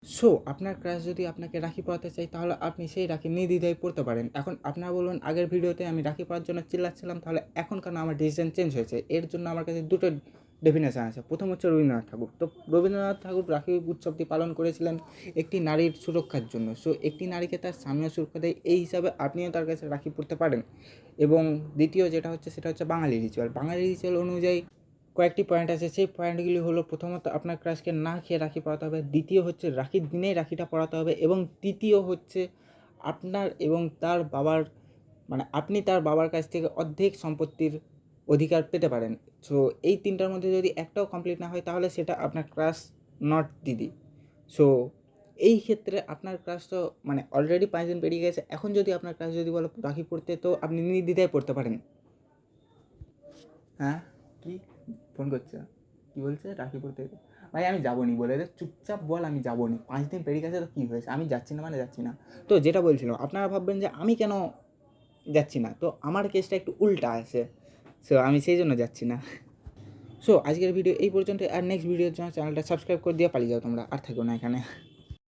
So আপনার crush যদি আপনাকে রাখি পরাতে চায় তাহলে আপনি সেই রাখি নির্দ্বিধায় পরতে পারেন। এখন আপনারা বলবেন আগের ভিডিওতে আমি রাখি পরার জন্য চিল্লাচ্ছিলাম, তাহলে এখন কেন আমার ডিসিশন চেঞ্জ হয়েছে? এর জন্য আমার কাছে দুটো ডেফিনেশন আছে। প্রথম হচ্ছে রবীন্দ্রনাথ ঠাকুর। তো রবীন্দ্রনাথ ঠাকুর রাখি উৎসবটি পালন করেছিলেন একটি নারীর সুরক্ষার জন্য। সো একটি নারীকে তার স্বামীও সুরক্ষা দেয়, এই হিসাবে আপনিও তার কাছে রাখি পরতে পারেন। এবং দ্বিতীয় যেটা হচ্ছে সেটা হচ্ছে বাঙালি রিচুয়াল। বাঙালি রিচুয়াল অনুযায়ী কয়েকটি পয়েন্ট আছে, সেই পয়েন্টগুলি হলো প্রথমত আপনার ক্রাশকে না খেয়ে রাখি পরাতে হবে, দ্বিতীয় হচ্ছে রাখির দিনেই রাখিটা পরাতে হবে, এবং তৃতীয় হচ্ছে আপনার এবং তার বাবার আপনি তার বাবার কাছ থেকে অর্ধেক সম্পত্তির অধিকার পেতে পারেন। সো এই তিনটার মধ্যে যদি একটাও কমপ্লিট না হয় তাহলে সেটা আপনার ক্রাশ নট দিদি। সো এই ক্ষেত্রে আপনার ক্রাশ তো অলরেডি 5 দিন পেরিয়ে গেছে, এখন যদি আপনার ক্রাশ যদি বলো রাখি পড়তে, তো আপনি নির্দ্বিধায় পড়তে পারেন। হ্যাঁ, কি ফোন করছে, কী বলছে রাখি পড়তে? ভাই আমি যাবো নি বলে দে, চুপচাপ বল আমি যাবো নি। 5 দিন পেরিয়ে গেছে তো কী হয়েছে, আমি যাচ্ছি না যাচ্ছি না। তো যেটা বলছিলাম, আপনারা ভাববেন যে আমি কেন যাচ্ছি না, তো আমার কেসটা একটু উল্টা আছে। সো আমি সেই জন্য যাচ্ছি না। সো আজকের ভিডিও এই পর্যন্ত, আর নেক্সট ভিডিওর জন্য চ্যানেলটা সাবস্ক্রাইব করে দিয়ে পালিয়ে যাও তোমরা, আর থাকো না এখানে।